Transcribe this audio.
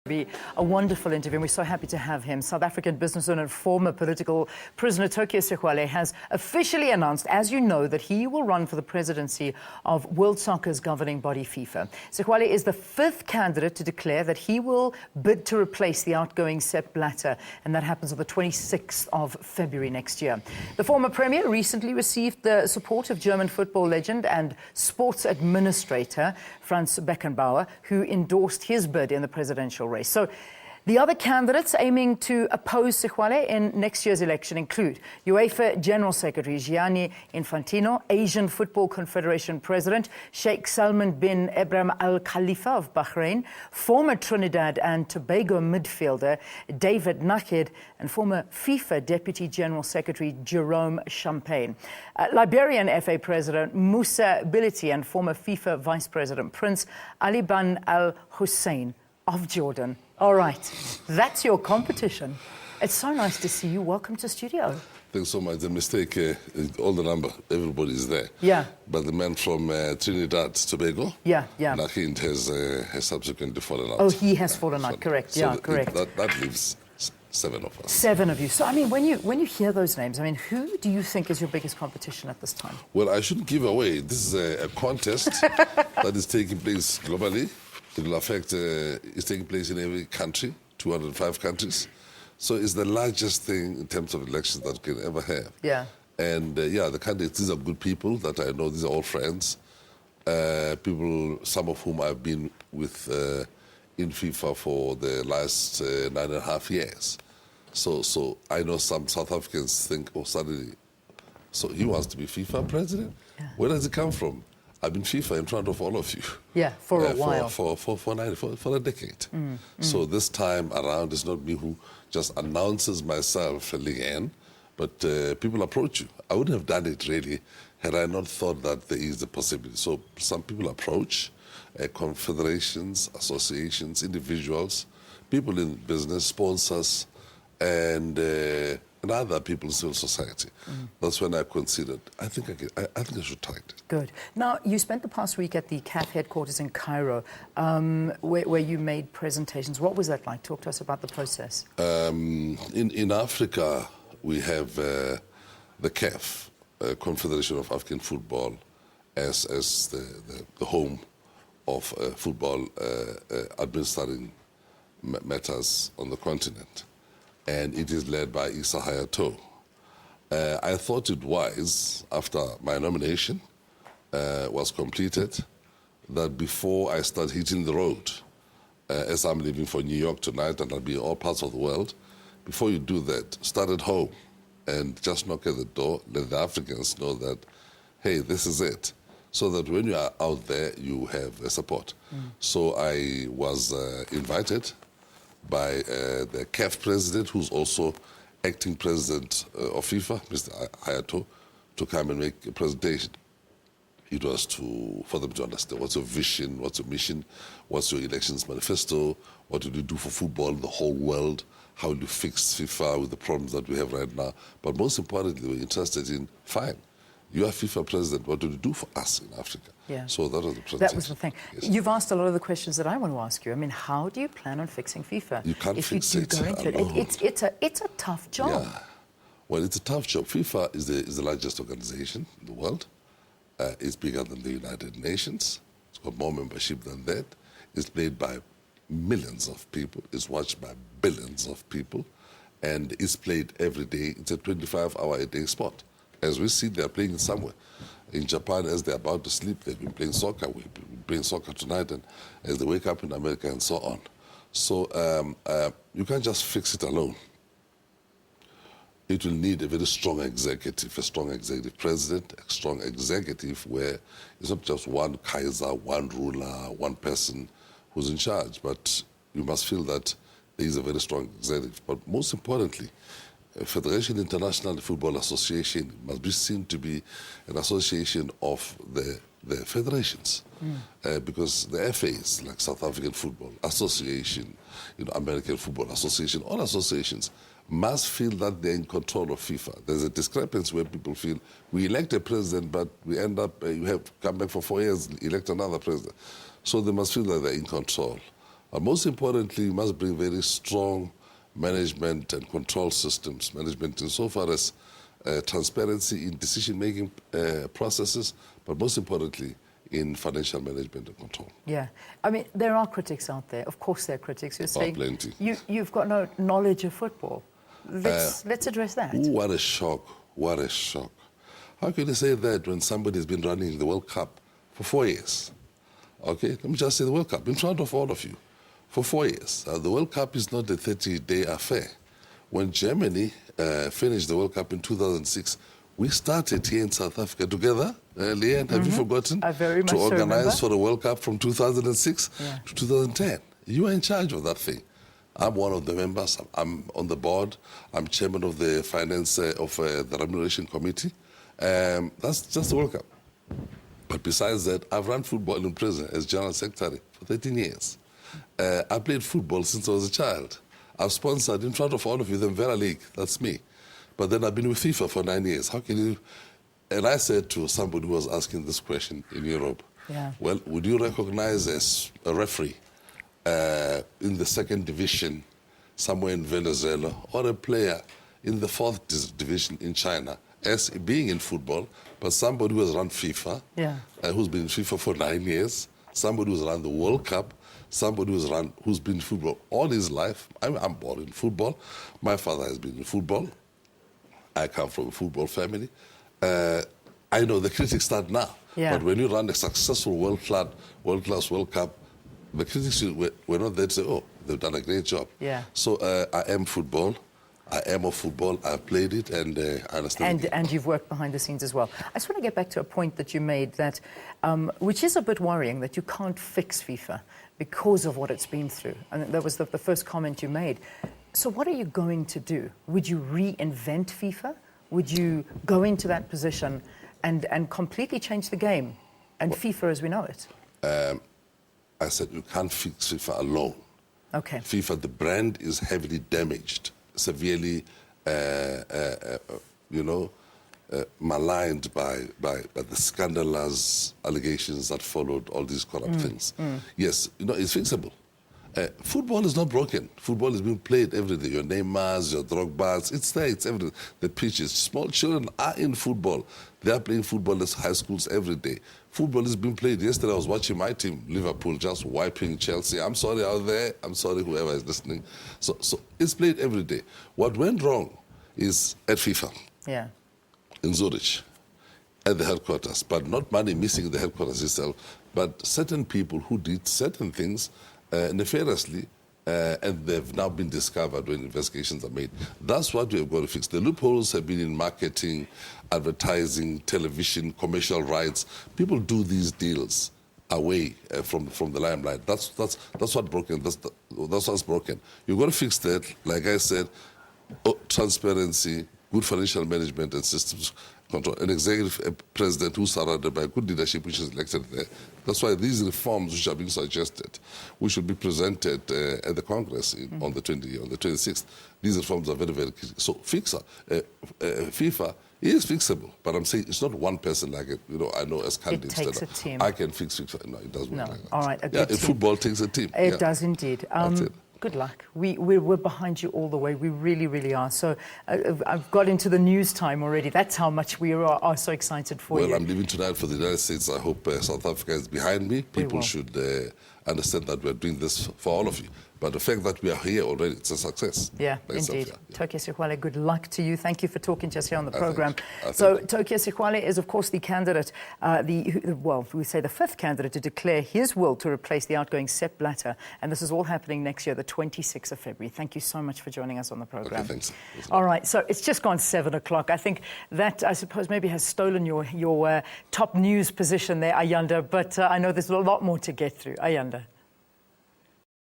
Be a wonderful interview, and we're so happy to have him. South African business owner and former political prisoner Tokyo Sexwale has officially announced, as you know, that he will run for the presidency of World Soccer's governing body, FIFA. Sexwale is the fifth candidate to declare that he will bid to replace the outgoing Sepp Blatter, and that happens on the 26th of February next year. The former premier recently received the support of German football legend and sports administrator Franz Beckenbauer, who endorsed his bid in the presidential race. So the other candidates aiming to oppose Sexwale in next year's election include UEFA General Secretary Gianni Infantino, Asian Football Confederation President Sheikh Salman bin Ebrahim Khalifa of Bahrain, former Trinidad and Tobago midfielder David Nakhid, and former Fifa Deputy General Secretary Jerome Champagne. Liberian FA President Musa Bility and former FIFA Vice President Prince Ali bin Hussein of Jordan. All right, that's your competition. It's so nice to see you. Welcome to studio. Thanks so much. The mistake, all the number, everybody's there. Yeah. But the man from Trinidad and Tobago, Nakhid, has subsequently fallen out. Oh, he has fallen out, correct. So correct. That leaves 7 of us. 7 of you. So, I mean, when you hear those names, I mean, who do you think is your biggest competition at this time? Well, I shouldn't give away. This is a contest that is taking place globally. It will affect, it's taking place in every country, 205 countries. So it's the largest thing in terms of elections that we can ever have. Yeah. And the candidates, these are good people that I know, these are all friends. People, some of whom I've been with in FIFA for the last 9.5 years. So I know some South Africans think, oh, suddenly, so he wants to be FIFA president? Yeah. Where does it come from? I've been FIFA in front of all of you. Yeah, for a while. For a decade. So this time around, it's not me who just announces myself again, but people approach you. I wouldn't have done it really had I not thought that there is a possibility. So some people approach, confederations, associations, individuals, people in business, sponsors, and other people in civil society. That's when I considered, I think I should try it. Good. Now, you spent the past week at the CAF headquarters in Cairo, where you made presentations. What was that like? Talk to us about the process. In Africa, we have the CAF, Confederation of African Football, as the home of football administering matters on the continent. And it is led by Issa Hayatou. I thought it wise, after my nomination was completed, that before I start hitting the road, as I'm leaving for New York tonight and I'll be in all parts of the world, before you do that, start at home and just knock at the door, let the Africans know that, hey, this is it, so that when you are out there, you have support. So I was invited by the CAF president, who's also acting president of FIFA, Mr. Hayatou, to come and make a presentation. It was for them to understand what's your vision, what's your mission, what's your elections manifesto, what do you do for football in the whole world, how do you fix FIFA with the problems that we have right now. But most importantly, they were interested in, fine, you are FIFA president, what do you do for us in Africa? Yeah. So that was the presentation. That was the thing. Yes. You've asked a lot of the questions that I want to ask you. I mean, how do you plan on fixing FIFA? You can't fix it alone. It's a tough job. Yeah. Well, it's a tough job. FIFA is the largest organization in the world. It's bigger than the United Nations. It's got more membership than that. It's played by millions of people. It's watched by billions of people. And it's played every day. It's a 25-hour-a-day sport. As we see, they're playing somewhere. In Japan, as they're about to sleep, they've been playing soccer. We've been playing soccer tonight, and as they wake up in America and so on. So you can't just fix it alone. It will need a very strong executive, a strong executive president, a strong executive where it's not just one Kaiser, one ruler, one person who's in charge, but you must feel that there is a very strong executive. But most importantly, Federation International Football Association must be seen to be an association of the federations, because the FAs, like South African Football Association, American Football Association, all associations must feel that they're in control of FIFA. There's a discrepancy where people feel we elect a president, but we end up, you have come back for 4 years, elect another president. So they must feel that they're in control. But most importantly, you must bring very strong management and control systems, management insofar as transparency in decision-making processes, but most importantly, in financial management and control. Yeah. I mean, there are critics out there. Of course there are critics who are saying, plenty. You've got no knowledge of football. Let's address that. Ooh, what a shock. What a shock. How can you say that when somebody's been running the World Cup for 4 years? Okay, let me just say the World Cup in front of all of you. For 4 years. The World Cup is not a 30-day affair. When Germany finished the World Cup in 2006, we started here in South Africa together. Leanne, have you forgotten? I very much to organize remember. for the World Cup from 2006 to 2010. You are in charge of that thing. I'm one of the members. I'm on the board. I'm chairman of the finance of the remuneration committee. That's just the World Cup. But besides that, I've run football in prison as general secretary for 13 years. I played football since I was a child. I've sponsored in front of all of you the Mvela League. That's me. But then I've been with FIFA for 9 years. How can you... And I said to somebody who was asking this question in Europe, well, would you recognize as a referee in the second division somewhere in Venezuela or a player in the fourth division in China as being in football, but somebody who has run FIFA, who's been in FIFA for 9 years, somebody who's run the World Cup, somebody who's been in football all his life. I'm born in football. My father has been in football. I come from a football family. I know the critics start now. But when you run a successful world-class World Cup, the critics were not there to say, oh, they've done a great job. So I am football. I am of football. I've played it, and I understand. And you've worked behind the scenes as well. I just want to get back to a point that you made, that which is a bit worrying, that you can't fix FIFA because of what it's been through. And that was the first comment you made. So what are you going to do? Would you reinvent FIFA? Would you go into that position and completely change the game and FIFA as we know it? I said you can't fix FIFA alone. Okay. FIFA, the brand is heavily damaged, severely, maligned by the scandalous allegations that followed all these corrupt things. Yes, it's fixable. Football is not broken. Football is being played every day. Your Neymars, your Drogbas, it's there, it's everything. The pitches. Small children are in football. They are playing football at high schools every day. Football is being played. Yesterday I was watching my team, Liverpool, just wiping Chelsea. I'm sorry out there. I'm sorry whoever is listening. So it's played every day. What went wrong is at FIFA. In Zurich, at the headquarters. But not money missing the headquarters itself, but certain people who did certain things nefariously, and they've now been discovered when investigations are made. That's what we have got to fix. The loopholes have been in marketing, advertising, television, commercial rights. People do these deals away from the limelight. That's what's broken. That's what's broken. You've got to fix that. Like I said, transparency, good financial management and systems control, an executive president who's surrounded by good leadership, which is elected there. That's why these reforms which are being suggested, which should be presented at the Congress on the 26th. These reforms are very, very key. So FIFA is fixable, but I'm saying it's not one person like it. I know as candidates. It takes a team. I can fix FIFA. No, it doesn't work like that. All right, football takes a team. It does indeed. That's it. Good luck. We're behind you all the way. We really, really are. So I've got into the news time already. That's how much we are so excited for you. Well, I'm leaving tonight for the United States. I hope South Africa is behind me. People should understand that we're doing this for all of you. But the fact that we are here already, it's a success. Yeah, indeed. Tokyo Sexwale, good luck to you. Thank you for talking to us here on the program. So Tokyo Sexwale is, of course, the candidate, we say the fifth candidate to declare his will to replace the outgoing Sepp Blatter. And this is all happening next year, the 26th of February. Thank you so much for joining us on the program. Okay, thanks. All right, so it's just gone 7 o'clock. I think that, I suppose, maybe has stolen your top news position there, Ayanda. But I know there's a lot more to get through. Ayanda.